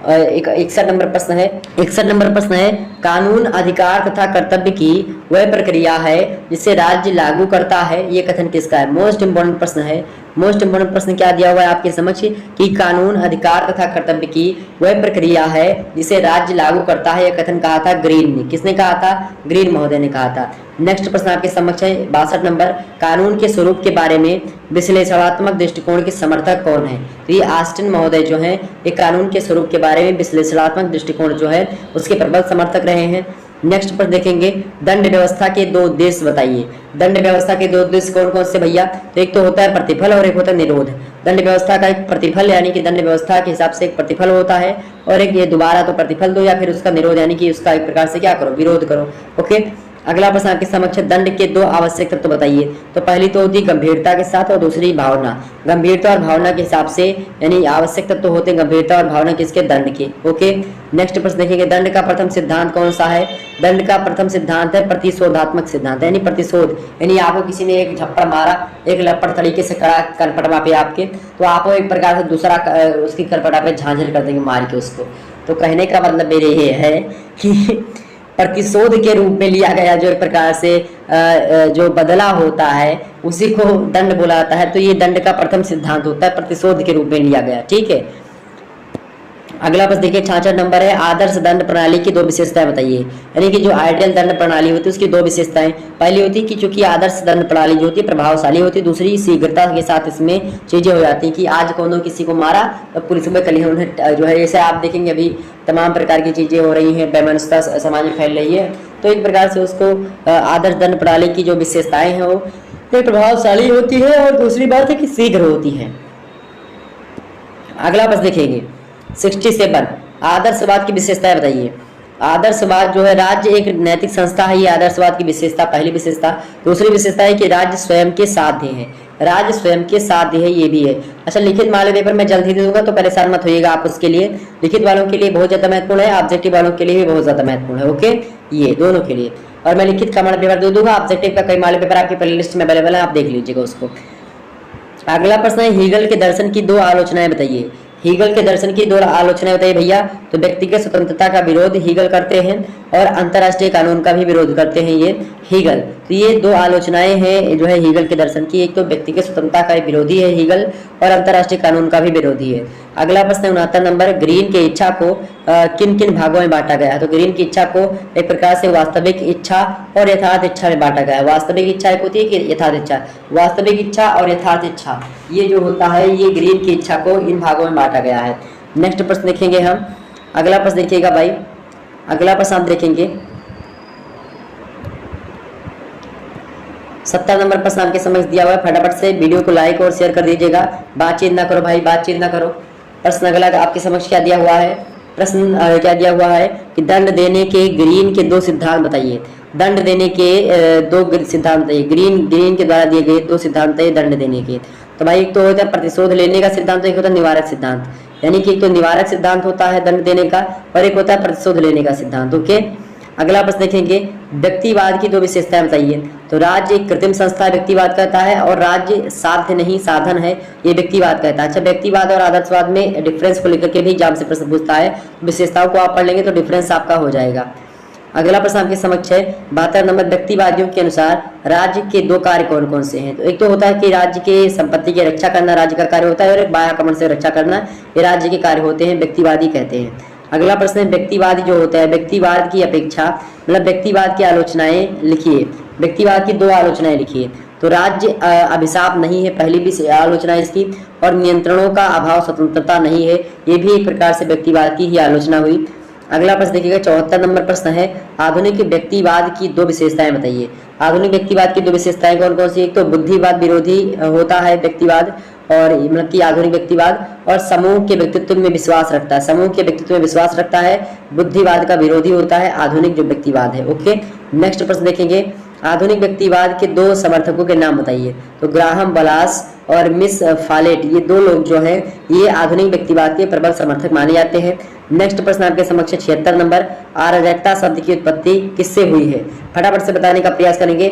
61 नंबर प्रश्न है। 61 नंबर प्रश्न है, कानून अधिकार तथा कर्तव्य की वह प्रक्रिया है जिसे राज्य लागू करता है, ये कथन किसका है? मोस्ट इंपोर्टेंट प्रश्न है। मोस्ट इंपोर्टेंट प्रश्न क्या दिया हुआ है आपके समक्ष कि कानून अधिकार तथा कर्तव्य की वह प्रक्रिया है जिसे राज्य लागू करता है, यह कथन कहा था ग्रीन ने। किसने कहा था? ग्रीन महोदय ने कहा था। नेक्स्ट प्रश्न आपके समक्ष है 62 नंबर, कानून के स्वरूप के बारे में विश्लेषणात्मक दृष्टिकोण के समर्थक कौन है? तो ये ऑस्टिन महोदय जो है ये कानून के स्वरूप के बारे में विश्लेषणात्मक दृष्टिकोण जो है उसके प्रबल समर्थक रहे हैं। नेक्स्ट पर देखेंगे, दंड व्यवस्था के 2 उद्देश्य बताइए। दंड व्यवस्था के 2 उद्देश्य कौन कौन से भैया? तो एक तो होता है प्रतिफल और एक होता है निरोध। दंड व्यवस्था का एक प्रतिफल यानी कि दंड व्यवस्था के हिसाब से एक प्रतिफल होता है, और एक ये दोबारा तो प्रतिफल दो या फिर उसका निरोध यानी कि उसका एक प्रकार से क्या करो? विरोध करो। ओके, अगला प्रश्न आपके समक्ष, दंड के 2 आवश्यक तत्व बताइए। तो पहली तो होती गंभीरता के साथ और दूसरी भावना। गंभीरता और भावना के हिसाब से यानी आवश्यक तत्व होते हैं गंभीरता और भावना किसके? दंड के। ओके, नेक्स्ट प्रश्न देखेंगे, दंड का प्रथम सिद्धांत कौन सा है? दंड का प्रथम सिद्धांत है प्रतिशोधात्मक सिद्धांत, यानी प्रतिशोध, यानी आपको किसी ने एक झप्पड़ मारा, एक लपड़ तरीके से कड़ा करपटवा पे आपके, तो आपको एक प्रकार से दूसरा उसकी करपटा पे झांझर कर देंगे मार के उसको। तो कहने का मतलब मेरे ये है कि प्रतिशोध के रूप में लिया गया जो एक प्रकार से जो बदला होता है उसी को दंड बोला जाता है। तो ये दंड का प्रथम सिद्धांत होता है, प्रतिशोध के रूप में लिया गया। ठीक है, अगला प्रश्न देखिए 66 नंबर है, आदर्श दंड प्रणाली की 2 विशेषताएं बताइए। यानी कि जो आइडियल दंड प्रणाली होती है उसकी 2 विशेषताएं। पहली होती है कि चूंकि आदर्श दंड प्रणाली जो होती है प्रभावशाली होती है, दूसरी शीघ्रता के साथ इसमें चीजें हो जाती हैं कि आज कोनो किसी को मारा तो पुलिस में कल ही उन्हें जो है, जैसे आप देखेंगे अभी तमाम प्रकार की चीजें हो रही हैं, बेमनस्ता समाज में फैल रही है, तो एक प्रकार से उसको आदर्श दंड प्रणाली की जो विशेषताएं हैं वो प्रभावशाली होती है, और दूसरी बात है कि शीघ्र होती है। अगला प्रश्न देखेंगे 67, आदर्शवाद की विशेषताएं बताइए। आदर्शवाद जो है, राज्य एक नैतिक संस्था है, ये आदर्शवाद की विशेषता, पहली विशेषता। दूसरी विशेषता है कि राज्य स्वयं के साध्य है, राज्य स्वयं के साध्य है, ये भी है। अच्छा, लिखित वाले पेपर मैं जल्द ही दे दूंगा, तो परेशान मत होइएगा आप उसके लिए। लिखित वालों के लिए बहुत ज्यादा महत्वपूर्ण है, ऑब्जेक्टिव वालों के लिए भी बहुत ज्यादा महत्वपूर्ण है। ओके, ये दोनों के लिए। और मैं लिखित का मॉडल पेपर दे दूंगा, ऑब्जेक्टिव का कई मॉडल पेपर आपकी प्ले लिस्ट में अवेलेबल है, आप देख लीजिएगा उसको। अगला प्रश्न है, हीगल के दर्शन की दो आलोचनाएं बताइए। हीगल के दर्शन की दो आलोचनाएं बताइए भैया। तो व्यक्तिगत स्वतंत्रता का विरोध हीगल करते हैं, और अंतर्राष्ट्रीय कानून का भी विरोध करते हैं ये हीगल। तो ये दो आलोचनाएं हैं जो है हीगल के दर्शन की। एक तो व्यक्तिगत स्वतंत्रता का विरोधी है हीगल, और अंतर्राष्ट्रीय कानून का भी विरोधी है। अगला प्रश्न 69 नंबर, ग्रीन की इच्छा को किन किन भागों में बांटा गया है। तो ग्रीन की इच्छा को एक प्रकार से वास्तविक इच्छा और यथार्थ इच्छा में बांटा गया है। वास्तविक इच्छा एक होती है कि यथार्थ इच्छा, वास्तविक इच्छा और यथार्थ इच्छा, ये जो होता है ये ग्रीन की इच्छा को इन भागों में बांटा गया है। नेक्स्ट प्रश्न देखेंगे हम। अगला प्रश्न देखिएगा भाई, अगला प्रश्न आप देखेंगे 70 नंबर प्रश्न आपके समझ दिया हुआ है। फटाफट से वीडियो को लाइक और शेयर कर दीजिएगा, बातचीत ना करो भाई, बातचीत ना करो। प्रश्न अगला आपके समझ क्या दिया हुआ है, प्रश्न क्या दिया हुआ है कि दंड देने के ग्रीन के दो सिद्धांत बताइए। दंड देने के दो सिद्धांत बताइए। ग्रीन के द्वारा दिए गए दो सिद्धांत है दंड देने के। तो भाई एक तो होता है प्रतिशोध लेने का सिद्धांत, एक होता है निवारक सिद्धांत। यानी कि एक तो निवारक सिद्धांत होता है दंड देने का, और एक होता है प्रतिशोध लेने का सिद्धांत। ओके, अगला प्रश्न देखेंगे, व्यक्तिवाद की दो विशेषताएं बताइए। तो राज्य एक कृत्रिम संस्था व्यक्तिवाद कहता है, और राज्य साध्य नहीं साधन है, ये व्यक्तिवाद कहता है। अच्छा, व्यक्तिवाद और आदर्शवाद में डिफरेंस को लेकर के भी एग्जाम से प्रश्न पूछता है, विशेषताओं को आप पढ़ लेंगे तो डिफरेंस आपका हो जाएगा। अगला प्रश्न आपके समक्ष है 72 नंबर, व्यक्तिवादियों के अनुसार राज्य के दो कार्य कौन कौन से हैं। तो एक तो होता है कि राज्य के संपत्ति की रक्षा करना राज्य का कार्य होता है, और एक बाह्य आक्रमण से रक्षा करना ये राज्य के कार्य होते हैं, व्यक्तिवादी कहते हैं। अगला प्रश्न है, व्यक्तिवादी जो होता है, व्यक्तिवाद की अपेक्षा मतलब व्यक्तिवाद की आलोचनाएं लिखिए। व्यक्तिवाद की दो आलोचनाएं लिखिए। तो राज्य अभिशाप नहीं है, पहली भी आलोचना इसकी, और नियंत्रणों का अभाव स्वतंत्रता नहीं है, ये भी एक प्रकार से व्यक्तिवाद की ही आलोचना हुई। अगला प्रश्न देखिएगा 74 नंबर प्रश्न है, आधुनिक व्यक्तिवाद की दो विशेषताएं बताइए। आधुनिक व्यक्तिवाद की दो विशेषताएं कौन कौन सी। एक तो बुद्धिवाद विरोधी होता है व्यक्तिवाद, और मतलब कि आधुनिक व्यक्तिवाद, और समूह के व्यक्तित्व में विश्वास रखता है, समूह के व्यक्तित्व में विश्वास रखता है, बुद्धिवाद का विरोधी होता है आधुनिक जो व्यक्तिवाद है। ओके, नेक्स्ट प्रश्न देखेंगे, आधुनिक व्यक्तिवाद के दो समर्थकों के नाम बताइए। तो ग्राहम बलास और मिस फालेट, ये दो लोग जो हैं ये आधुनिक व्यक्तिवाद के प्रबल समर्थक माने जाते हैं। नेक्स्ट प्रश्न आपके समक्ष 76 नंबर, अराजकता शब्द की उत्पत्ति किससे हुई है। फटाफट से बताने का प्रयास करेंगे।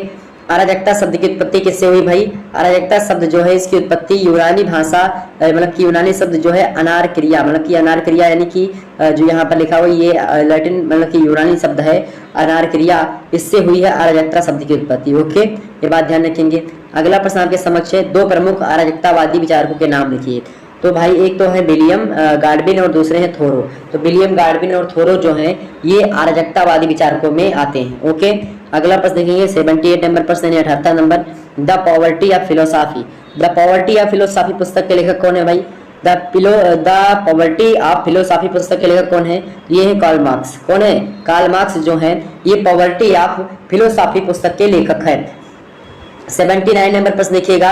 अराजकता शब्द की उत्पत्ति किससे हुई भाई। अराजकता शब्द जो है इसकी उत्पत्ति यूनानी भाषा मतलब कि यूनानी शब्द जो है अनार क्रिया, मतलब कि अनार क्रिया यानी कि जो यहाँ पर लिखा हुआ ये लैटिन मतलब कि यूनानी शब्द है अनार क्रिया, इससे हुई है अराजकता शब्द की उत्पत्ति। ओके, ये बात ध्यान रखेंगे। अगला प्रश्न आपके समक्ष है, दो प्रमुख अराजकतावादी विचारकों के नाम लिखिए। तो भाई एक तो है विलियम गाडविन और दूसरे हैं थोरो। तो विलियम गाडविन और थोरो जो हैं ये अराजकतावादी विचारकों में आते हैं। ओके, अगला प्रश्न देखेंगे 78 नंबर प्रश्न 78 number, the poverty of philosophy. The poverty of philosophy पुस्तक के लेखक कौन है भाई। द पॉवर्टी ऑफ फिलोसॉफी पुस्तक के लेखक कौन है। ये है कार्ल मार्क्स। कौन है, कार्ल मार्क्स जो है ये पॉवर्टी ऑफ फिलोसॉफी पुस्तक के लेखक है। 79 नंबर प्रश्न देखिएगा,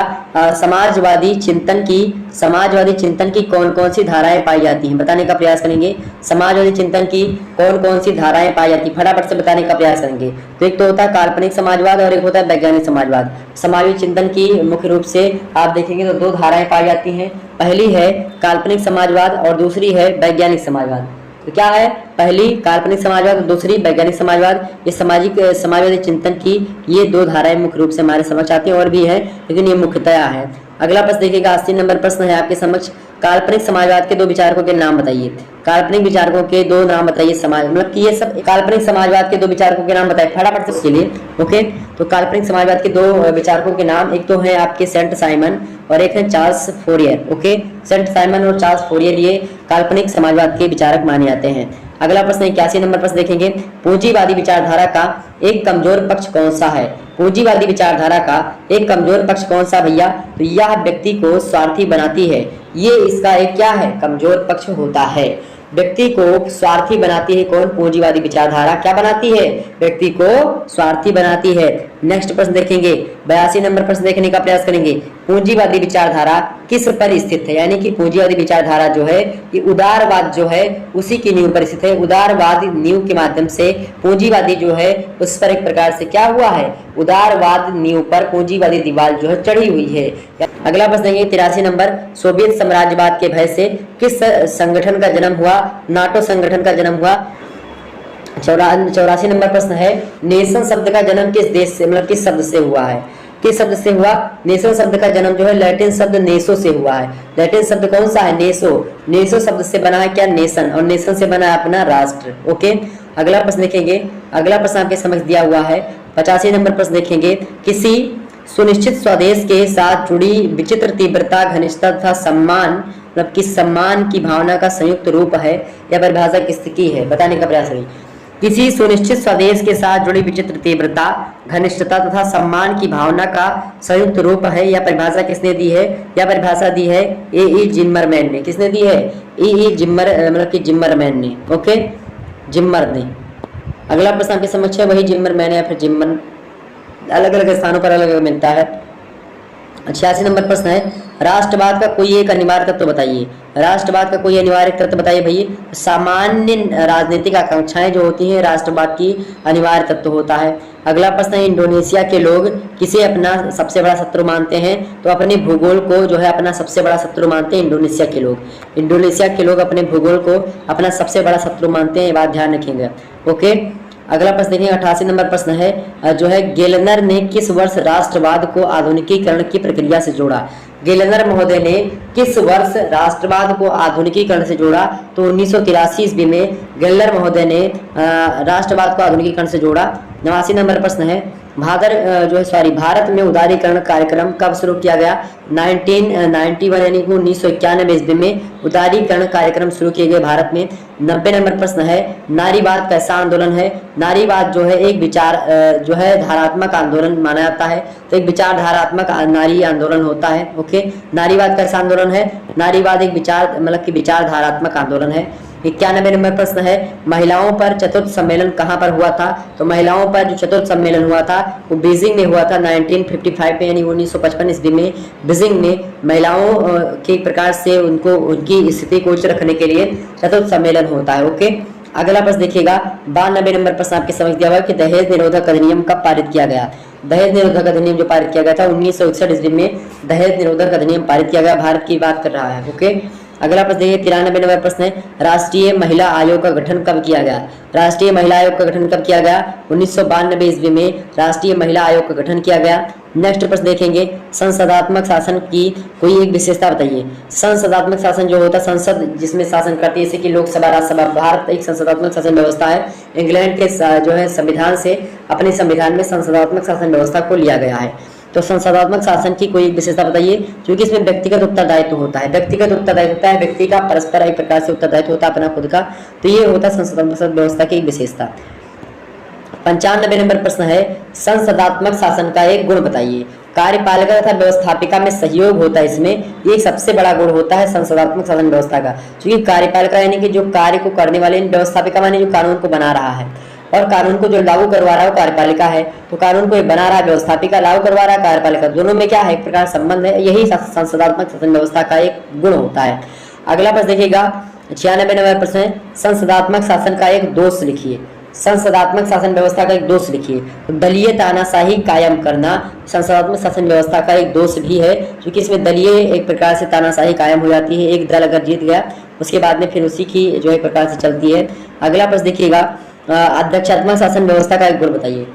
समाजवादी चिंतन की कौन कौन सी धाराएं पाई जाती हैं, बताने का प्रयास करेंगे। समाजवादी चिंतन की कौन कौन सी धाराएं पाई जाती हैं, फटाफट से बताने का प्रयास करेंगे। तो एक तो होता है काल्पनिक समाजवाद और एक होता है वैज्ञानिक समाजवाद। समाजवादी चिंतन की मुख्य रूप से आप देखेंगे तो दो धाराएं पाई जाती हैं, पहली है काल्पनिक समाजवाद और दूसरी है वैज्ञानिक समाजवाद। तो क्या है, पहली काल्पनिक समाजवाद और दूसरी वैज्ञानिक समाजवाद। ये समाजवादी चिंतन की ये दो धाराएं मुख्य रूप से हमारे समक्ष आती हैं, और भी है लेकिन ये मुख्यतया है। अगला प्रश्न देखिएगा 80 नंबर प्रश्न है आपके समक्ष, काल्पनिक समाजवाद के दो विचारकों के नाम बताइए। काल्पनिक विचारकों के दो नाम बताइए, समाज मतलब कि ये सब काल्पनिक समाजवाद के दो विचारकों के नाम बताइए फटाफट से इसके लिए। ओके, तो काल्पनिक समाजवाद के दो विचारकों के नाम, एक तो है आपके सेंट साइमन और एक है Charles Fourier. Okay, Saint Simon और चार्ल्स फोरियर ये काल्पनिक समाजवाद के विचारक माने जाते हैं। अगला प्रश्न 81 नंबर प्रश्न देखेंगे, पूंजीवादी विचारधारा का एक कमजोर पक्ष कौन सा है। पूंजीवादी विचारधारा का एक कमजोर पक्ष कौन सा भैया। तो यह व्यक्ति को स्वार्थी बनाती है, ये इसका एक क्या है, कमजोर पक्ष होता है। व्यक्ति को स्वार्थी बनाती है कौन? पूंजीवादी विचारधारा क्या बनाती है? व्यक्ति को स्वार्थी बनाती है। नेक्स्ट प्रश्न देखेंगे, 82 नंबर प्रश्न देखने का प्रयास करेंगे। पूंजीवादी विचारधारा किस पर स्थित है? यानी कि पूंजीवादी विचारधारा जो है ये उदारवाद जो है उसी की नींव पर स्थित है। उदारवाद नींव के माध्यम से पूंजीवादी जो है उस पर एक प्रकार से क्या हुआ है? उदारवाद नींव पर पूंजीवादी दीवार जो है चढ़ी हुई है। अगला प्रश्न देखेंगे 83 नंबर, सोवियत साम्राज्यवाद के भय से किस संगठन का जन्म हुआ? नाटो संगठन का जन्म हुआ। 84 नंबर प्रश्न है, नेशन शब्द का जन्म किस देश से, मतलब किस शब्द से हुआ है? किस शब्द से हुआ? नेशन शब्द का जन्म जो है लैटिन शब्द नेसो से हुआ है। लैटिन शब्द कौन सा है? नेसो। नेसो शब्द से बना है क्या? नेशन, और नेशन से बना है अपना राष्ट्र। ओके, अगला प्रश्न देखेंगे। अगला प्रश्न आपके समझ दिया हुआ है 85 नंबर प्रश्न देखेंगे, किसी सुनिश्चित स्वदेश के साथ जुड़ी विचित्र तीव्रता, घनिष्ठता तथा सम्मान, मतलब किस सम्मान की भावना का संयुक्त रूप है? यह परिभाषा किसकी है? बताने का प्रयास करिए। किसी सुनिश्चित स्वदेश के साथ जुड़ी विचित्र तीव्रता, घनिष्ठता तथा सम्मान की भावना का संयुक्त रूप है। यह परिभाषा किसने दी है? यह परिभाषा दी है ए जिम्मरमैन ने। किसने दी है? ए जिम्मर, मतलब कि जिम्मरमैन ने। ओके, जिम्मर ने। अगला प्रश्न आपके समक्ष है वही जिम्मरमैन या फिर जिम्मर, अलग अलग स्थानों पर अलग अलग मिलता है। 86 नंबर प्रश्न है, राष्ट्रवाद का कोई एक अनिवार्य तत्व बताइए। राष्ट्रवाद का कोई अनिवार्य तत्व बताइए भैया। सामान्य राजनीतिक आकांक्षाएं जो होती हैं राष्ट्रवाद की अनिवार्य तत्व होता है। अगला प्रश्न है, इंडोनेशिया के लोग किसे अपना सबसे बड़ा शत्रु मानते हैं? तो अपने भूगोल को जो है अपना सबसे बड़ा शत्रु मानते हैं इंडोनेशिया के लोग। इंडोनेशिया के लोग अपने भूगोल को अपना सबसे बड़ा शत्रु मानते हैं, ये बात ध्यान रखेंगे। ओके, अगला प्रश्न देखिए 88 नंबर प्रश्न है जो है, गेलनर ने किस वर्ष राष्ट्रवाद को आधुनिकीकरण की प्रक्रिया से जोड़ा? गेलनर महोदय ने किस वर्ष राष्ट्रवाद को आधुनिकीकरण से जोड़ा? तो 1983 ईस्वी में गेलनर महोदय ने राष्ट्रवाद को आधुनिकीकरण से जोड़ा। 89 नंबर प्रश्न है, भारत में उदारीकरण कार्यक्रम कब शुरू किया गया? 1991 यानी कि 1991 ईस्वी में उदारीकरण कार्यक्रम शुरू किए गए भारत में। 90 नंबर प्रश्न है, नारीवाद कैसा आंदोलन है? नारीवाद जो है एक विचार जो है धारात्मक आंदोलन माना जाता है, तो एक विचारधारात्मक नारी आंदोलन होता है। ओके, नारीवाद कैसा आंदोलन है? नारीवाद एक विचार, मतलब कि विचारधारात्मक आंदोलन है। 91 नंबर प्रश्न है, महिलाओं पर चतुर्थ सम्मेलन कहाँ पर हुआ था? तो महिलाओं पर जो चतुर्थ सम्मेलन हुआ था वो बीजिंग में हुआ था 1955 में, यानी 1955 ईस्वी में बीजिंग में महिलाओं के प्रकार से उनको उनकी स्थिति को उच्च रखने के लिए चतुर्थ सम्मेलन होता है। ओके, अगला प्रश्न देखिएगा 92 नंबर प्रश्न आपके समझ दिया हुआ कि दहेज निरोधक अधिनियम कब पारित किया गया? दहेज निरोधक अधिनियम जो पारित किया गया था 1961 ईस्वी में दहेज निरोधक अधिनियम पारित किया गया, भारत की बात कर रहा है। ओके, अगला प्रश्न देखिए 93 नंबर प्रश्न है, राष्ट्रीय महिला आयोग का गठन कब किया गया? राष्ट्रीय महिला आयोग का गठन कब किया गया? 1992 ईस्वी में राष्ट्रीय महिला आयोग का गठन किया गया। नेक्स्ट प्रश्न देखेंगे, संसदात्मक शासन की कोई एक विशेषता बताइए। संसदात्मक शासन जो होता है, संसद जिसमें शासन करती है, जैसे कि लोकसभा, राज्यसभा। भारत एक संसदात्मक शासन व्यवस्था है। इंग्लैंड के जो है संविधान से अपने संविधान में संसदात्मक शासन व्यवस्था को लिया गया है। तो संसदात्मक शासन की कोई एक विशेषता बताइए, क्योंकि इसमें व्यक्तिगत उत्तरदायित्व होता है। व्यक्तिगत उत्तरदायित्व होता है, व्यक्ति का परस्पर एक प्रकार से उत्तरदायित्व होता है अपना खुद का, तो ये होता है संसदात्मक व्यवस्था की विशेषता। 95 नंबर प्रश्न है, संसदात्मक शासन का एक गुण बताइए। कार्यपालिका तथा व्यवस्थापिका में सहयोग होता है, इसमें ये सबसे बड़ा गुण होता है संसदात्मक शासन व्यवस्था का। क्योंकि कार्यपालिका यानी कि जो कार्य को करने वाले, व्यवस्थापिका माने जो कानून को बना रहा है, और कानून को जो लागू करवा रहा है वो कार्यपालिका है। तो कानून को बना रहा है व्यवस्थापिका, लागू करवा रहा है कार्यपालिका, दोनों में क्या है? एक प्रकार संबंध है। यही संसदात्मक शासन व्यवस्था का एक गुण होता है। अगला प्रश्न देखिएगा 96 नंबर प्रश्न है, संसदात्मक शासन का एक दोष लिखिए। संसदात्मक शासन व्यवस्था का एक दोष लिखिए। तो दलीय तानाशाही कायम करना संसदात्मक शासन व्यवस्था का एक दोष भी है, क्योंकि इसमें दलीय एक प्रकार से तानाशाही कायम हो जाती है। एक दल अगर जीत गया उसके बाद में फिर उसी की जो एक प्रकार से चलती है। अगला प्रश्न देखिएगा, अध्यक्षात्मक शासन व्यवस्था का एक गुण बताइए।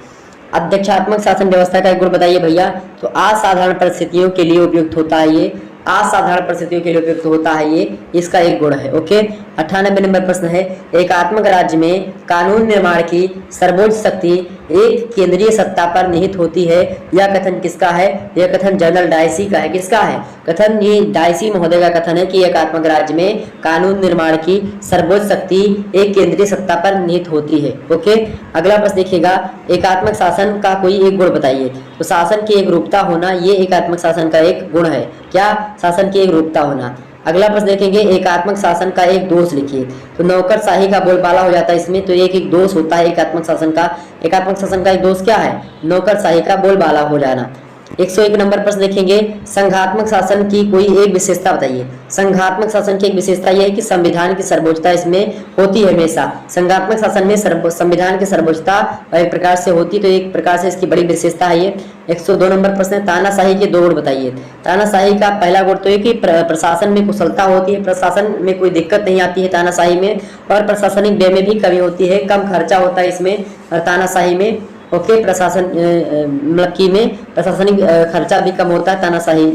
अध्यक्षात्मक शासन व्यवस्था का एक गुण बताइए भैया। तो असाधारण परिस्थितियों के लिए उपयुक्त होता है ये, असाधारण परिस्थितियों के लिए उपयुक्त होता है ये, इसका एक गुण है। ओके, 98 नंबर प्रश्न है, एकात्मक राज्य में कानून निर्माण की सर्वोच्च शक्ति एक केंद्रीय सत्ता पर निहित होती है। यह कथन किसका है? यह कथन जनरल डायसी का है। किसका है कथन? ये डायसी महोदय का कथन है कि एकात्मक राज्य में कानून निर्माण की सर्वोच्च शक्ति एक केंद्रीय सत्ता पर निहित होती है। ओके, अगला प्रश्न देखिएगा, एकात्मक शासन का कोई एक गुण बताइए। तो शासन की एक रूपता होना, ये एकात्मक शासन का एक गुण है। क्या? शासन की एक रूपता होना। अगला प्रश्न देखेंगे, एकात्मक शासन का एक दोष लिखिए। तो नौकरशाही का बोलबाला हो जाता है इसमें, तो एक दोष होता है एकात्मक शासन का। एकात्मक शासन का एक दोष क्या है? नौकरशाही का बोलबाला हो जाना। 101 नंबर प्रश्न देखेंगे, संघात्मक शासन की कोई एक विशेषता बताइए। संघात्मक शासन की एक विशेषता यह है कि संविधान की सर्वोच्चता इसमें होती है हमेशा। संघात्मक शासन में संविधान की सर्वोच्चता एक प्रकार से होती, तो एक प्रकार से इसकी बड़ी विशेषता है ये। 102 नंबर प्रश्न है, तानाशाही के 2 गुण बताइए। तानाशाही का पहला गुण तो है कि प्रशासन में कुशलता होती है, प्रशासन में कोई दिक्कत नहीं आती है तानाशाही में, और प्रशासनिक व्यय में भी कमी होती है, कम खर्चा होता है इसमें तानाशाही में। ओके, प्रशासन मतलब की में प्रशासनिक खर्चा भी कम होता है तानाशाही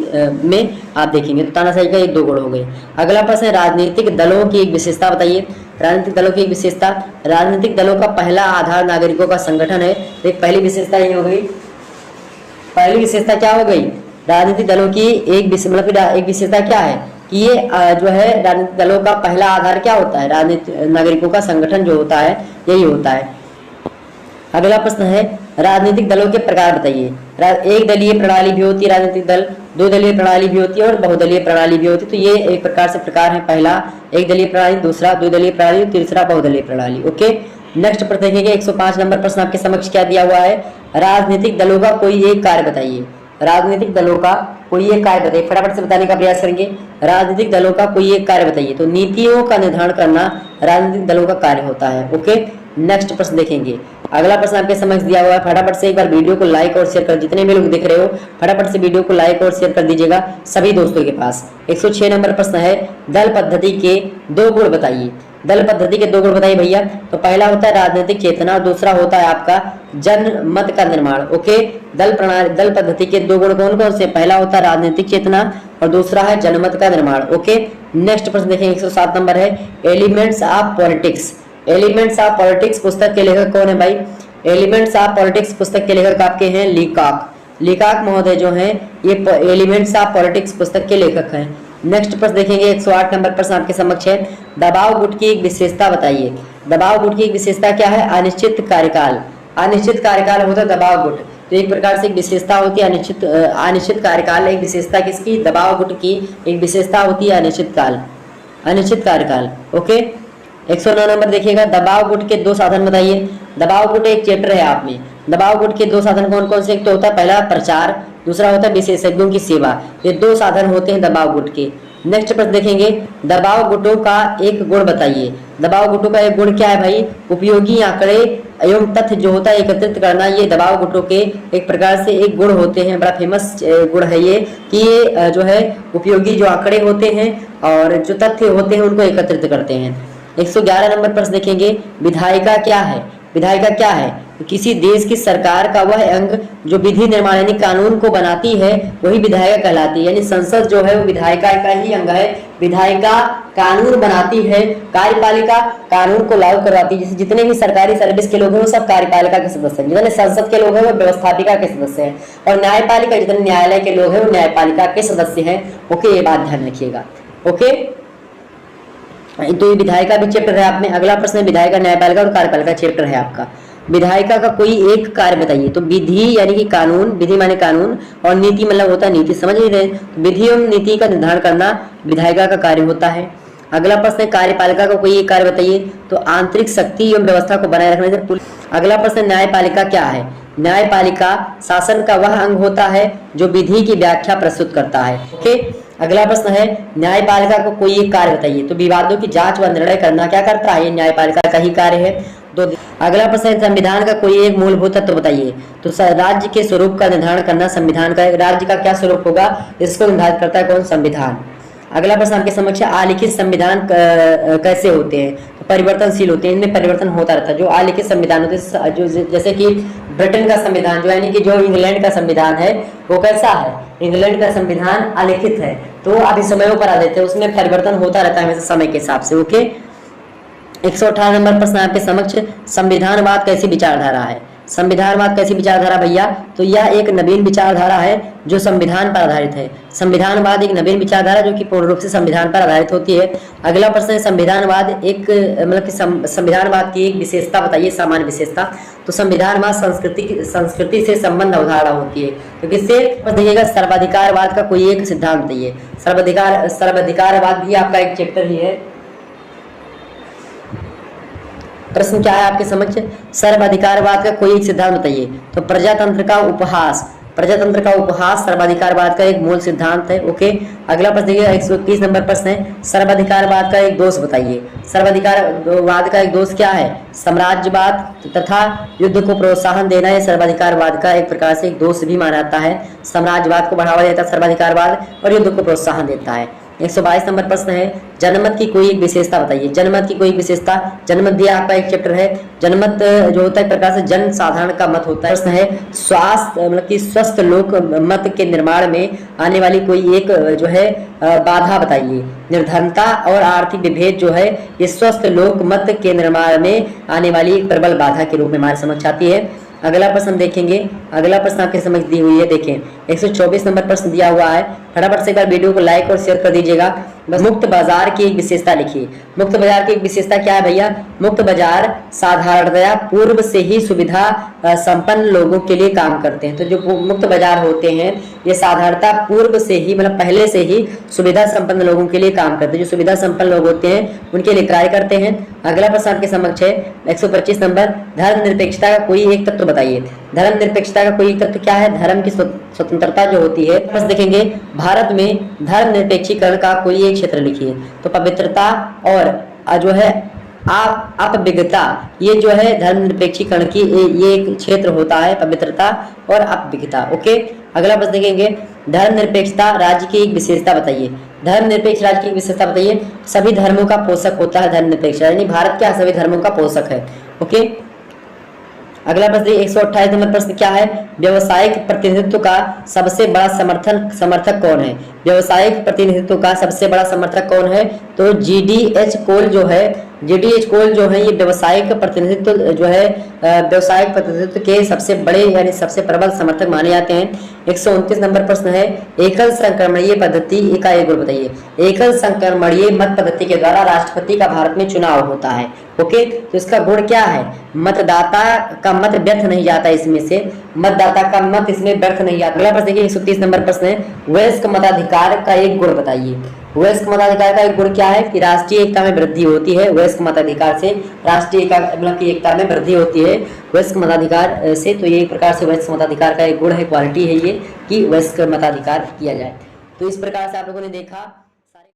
में, आप देखेंगे। तो तानाशाही का 1-2 गुण हो गए। अगला प्रश्न है, राजनीतिक दलों की एक विशेषता बताइए। राजनीतिक दलों की एक विशेषता, राजनीतिक दलों का पहला आधार नागरिकों का संगठन है। तो एक पहली विशेषता ये हो गई। पहली विशेषता क्या हो गई? राजनीतिक दलों की एक विशेषता क्या है कि ये जो है राजनीतिक दलों का पहला आधार क्या होता है? राजनीतिक नागरिकों का संगठन जो होता है यही होता है। अगला प्रश्न है, राजनीतिक दलों के प्रकार बताइए। एक दलीय प्रणाली भी होती है राजनीतिक दल, 2 दलीय प्रणाली भी होती है और बहुदलीय प्रणाली भी होती है। तो ये एक प्रकार से प्रकार है, पहला एक दलीय प्रणाली, दूसरा 2 दलीय प्रणाली, तीसरा बहुदलीय प्रणाली। ओके, नेक्स्ट प्रश्न देखेंगे, 105 नंबर प्रश्न आपके समक्ष क्या दिया हुआ है? राजनीतिक दलों का कोई एक कार्य बताइए। राजनीतिक दलों का कोई एक कार्य बताइए, फटाफट से बताने का प्रयास करेंगे। राजनीतिक दलों का कोई एक कार्य बताइए। तो नीतियों का निर्धारण करना राजनीतिक दलों का कार्य होता है। ओके, नेक्स्ट प्रश्न देखेंगे। अगला प्रश्न आपके समक्ष दिया हुआ है, फटाफट से एक बार वीडियो को लाइक और शेयर कर, जितने भी लोग देख रहे हो फटाफट से वीडियो को लाइक और शेयर कर दीजिएगा सभी दोस्तों के पास। 106 नंबर प्रश्न है, दल पद्धति के 2 गुण बताइए। दल पद्धति के 2 गुण बताइए भैया। तो पहला होता है राजनीतिक चेतना और दूसरा होता है आपका जनमत का निर्माण। ओके, दल पद्धति के 2 गुण कौन कौन से? पहला होता है राजनीतिक चेतना और दूसरा है जनमत का निर्माण। ओके, नेक्स्ट प्रश्न देखें, 107 नंबर है, elements of politics. Elements of politics पुस्तक के लेखक कौन है भाई? एलिमेंट्स ऑफ पॉलिटिक्स पुस्तक के लेखक आपके हैं लीकॉक। लीकॉक महोदय जो हैं ये एलिमेंट्स ऑफ पॉलिटिक्स पुस्तक के लेखक हैं। नेक्स्ट प्रश्न देखेंगे, 108 नंबर प्रश्न आपके समक्ष है, दबाव गुट की एक विशेषता बताइए। दबाव गुट की एक विशेषता क्या है? अनिश्चित कार्यकाल। अनिश्चित कार्यकाल होता है दबाव गुट, तो एक प्रकार से एक विशेषता होती है अनिश्चित कार्यकाल। एक विशेषता किसकी? दबाव गुट की एक विशेषता होती है अनिश्चित कार्यकाल। ओके, 109 नंबर देखिएगा, दबाव गुट के 2 साधन बताइए। दबाव गुट एक चैप्टर है आप में। दबाव गुट के 2 साधन कौन कौन से? एक तो होता है पहला प्रचार, दूसरा होता है विशेषज्ञों की सेवा। ये 2 साधन होते हैं दबाव गुट के। नेक्स्ट प्रश्न देखेंगे, दबाव गुटों का एक गुण बताइए। दबाव गुटों का एक गुण क्या है भाई? उपयोगी आंकड़े एवं तथ्य जो होता है एकत्रित करना, ये दबाव गुटों के एक प्रकार से एक गुण होते हैं। बड़ा फेमस गुण है ये कि ये जो है उपयोगी जो आंकड़े होते हैं और जो तथ्य होते हैं उनको एकत्रित करते हैं। 111 नंबर प्रश्न देखेंगे, विधायिका क्या है? विधायिका क्या है? तो किसी देश की सरकार का वह अंग जो विधि निर्माण यानी कानून को बनाती है वही विधायिका कहलाती है। यानी संसद जो है वो विधायिका का ही अंग है। विधायिका कानून बनाती है, कार्यपालिका कानून को लागू करवाती है। जितने भी सरकारी सर्विस के लोग हैं वो सब कार्यपालिका के सदस्य हैं, जितने संसद के लोग हैं वो व्यवस्थापिका के सदस्य हैं, और न्यायपालिका जितने न्यायालय के लोग हैं वो न्यायपालिका के सदस्य हैं। ओके, ये बात ध्यान रखिएगा। ओके, तो ये विधायिका भी चैप्टर है आप में। अगला प्रश्न है, विधायिका, न्यायपालिका और कार्यपालिका चैप्टर है आपका। विधायिका का कोई एक कार्य बताइए। तो विधि यानी कि कानून, विधि माने कानून, और नीति मतलब होता है नीति, समझ रहे हैं? विधि एवं नीति का निर्धारण करना विधायिका का कार्य होता है। अगला प्रश्न है, कार्यपालिका का कोई एक कार्य बताइए। तो आंतरिक शक्ति एवं व्यवस्था को बनाए रखने से। अगला प्रश्न, न्यायपालिका क्या है? न्यायपालिका शासन का वह अंग होता है जो विधि की व्याख्या प्रस्तुत करता है। ओके, अगला प्रश्न है, न्यायपालिका को कोई एक कार्य बताइए। तो विवादों की जांच व निर्णय करना क्या करता है? ये न्यायपालिका का ही कार्य है। तो अगला प्रश्न है, संविधान का कोई एक मूलभूत तत्व बताइए। तो राज्य के स्वरूप का निर्धारण करना संविधान का, राज्य का क्या स्वरूप होगा इसको निर्धारित करता है कौन? संविधान। अगला प्रश्न आपके समक्ष, आलिखित संविधान कैसे होते हैं? तो परिवर्तनशील होते हैं, इनमें परिवर्तन होता रहता है। जो आलिखित संविधान होते हैं, जो जैसे कि ब्रिटेन का संविधान जो यानी कि जो इंग्लैंड का संविधान है वो कैसा है? इंग्लैंड का संविधान आलिखित है। तो अभी समयों पर आ देते हैं, उसमें परिवर्तन होता रहता है हमेशा समय के हिसाब से। ओके, 118 नंबर प्रश्न आपके समक्ष, संविधानवाद कैसी विचारधारा है? संविधानवाद कैसी विचारधारा भैया? तो यह एक नवीन विचारधारा है जो संविधान पर आधारित है। संविधानवाद एक नवीन विचारधारा जो कि पूर्ण रूप से संविधान पर आधारित होती है। अगला प्रश्न है संविधानवाद एक मतलब कि संविधानवाद की एक विशेषता बताइए, सामान्य विशेषता। तो संविधानवाद संस्कृति से संबंध अवधारणा होती है। तो किससे? देखिएगा सर्वाधिकारवाद का कोई एक सिद्धांत बताइए। सर्वाधिकारवाद भी आपका एक चैप्टर ही है। प्रश्न क्या है आपके समक्ष? सर्वाधिकारवाद का कोई एक सिद्धांत बताइए। तो प्रजातंत्र का उपहास सर्वाधिकारवाद का एक मूल सिद्धांत है। ओके, अगला प्रश्न देखिए 121 नंबर प्रश्न है, सर्वाधिकारवाद का एक दोष बताइए। सर्वाधिकारवाद का एक दोष क्या है? साम्राज्यवाद तथा युद्ध को प्रोत्साहन देना, यह सर्वाधिकारवाद का एक प्रकार से एक दोष भी माना जाता है। साम्राज्यवाद को बढ़ावा देता है सर्वाधिकारवाद और युद्ध को प्रोत्साहन देता है। 122 नंबर प्रश्न है, जनमत की कोई एक विशेषता बताइए। जनमत की कोई विशेषता, जनमत दिया आपका एक चैप्टर है। जनमत जो होता है प्रकार से जन साधारण का मत होता है। प्रश्न है स्वास्थ्य मतलब कि स्वस्थ लोक मत के निर्माण में आने वाली कोई एक जो है बाधा बताइए। निर्धनता और आर्थिक विभेद जो है ये स्वस्थ लोक मत के निर्माण में आने वाली एक प्रबल बाधा के रूप में हमारे समक्ष आती है। अगला प्रश्न देखेंगे, अगला प्रश्न आपके समझ दी हुई है। देखें 124 नंबर प्रश्न दिया हुआ है, फटाफट से एक बार वीडियो को लाइक और शेयर कर दीजिएगा। बस मुक्त बाजार की एक विशेषता लिखिए। मुक्त बाजार की एक विशेषता क्या है भैया? मुक्त बाजार साधारणतया पूर्व से ही सुविधा संपन्न लोगों के लिए काम करते हैं। तो जो मुक्त बाजार होते हैं ये साधारणतः पूर्व से ही मतलब पहले से ही सुविधा संपन्न लोगों के लिए काम करते हैं। जो सुविधा संपन्न लोग होते हैं उनके लिए कार्य करते हैं। अगला प्रश्न आपके समक्ष है 125 नंबर, धर्मनिरपेक्षता का कोई एक तत्व बताइए। धर्मनिरपेक्षता का कोई तत्व क्या है? धर्म की स्वतंत्रता जो होती है। बस देखेंगे भारत में धर्मनिरपेक्षीकरण का कोई एक क्षेत्र लिखिए। तो पवित्रता और जो है अपवित्रता, ये जो है धर्मनिरपेक्षीकरण की ये एक क्षेत्र होता है, पवित्रता और अपवित्रता। ओके, अगला प्रश्न देखेंगे, धर्मनिरपेक्षता राज्य की एक विशेषता बताइए। धर्मनिरपेक्ष राज्य की एक विशेषता बताइए। सभी धर्मों का पोषक होता है धर्मनिरपेक्ष, यानी भारत क्या सभी धर्मों का पोषक है। ओके, अगला प्रश्न 128 नंबर प्रश्न क्या है? व्यवसायिक प्रतिनिधित्व का सबसे बड़ा समर्थक कौन है? व्यवसायिक प्रतिनिधित्व का सबसे बड़ा समर्थक कौन है? तो जीडीएच कोल जो है ये व्यवसायिक प्रतिनिधित्व जो है व्यवसायिक प्रतिनिधित्व के सबसे बड़े यानी सबसे प्रबल समर्थक माने जाते हैं। 129 नंबर प्रश्न है, एकल संक्रमणीय पद्धति का एक गुण बताइए। एकल संक्रमणीय मत पद्धति के द्वारा राष्ट्रपति का भारत में चुनाव होता है। ओके, तो इसका गुण क्या है? मतदाता का मत व्यर्थ नहीं जाता, इसमें से मतदाता का मत इसमें व्यर्थ नहीं जाता। अगला प्रश्न देखिए 130 नंबर प्रश्न है, वयस्क मताधिकार का एक गुण बताइए। वयस्क मताधिकार का एक गुण क्या है? कि राष्ट्रीय एकता में वृद्धि होती है। वयस्क मताधिकार से राष्ट्रीय एकता में वृद्धि होती है वयस्क मताधिकार से। तो ये एक प्रकार से वयस्क मताधिकार का एक गुण है, क्वालिटी है ये कि वयस्क मताधिकार किया जाए। तो इस प्रकार से आप लोगों ने देखा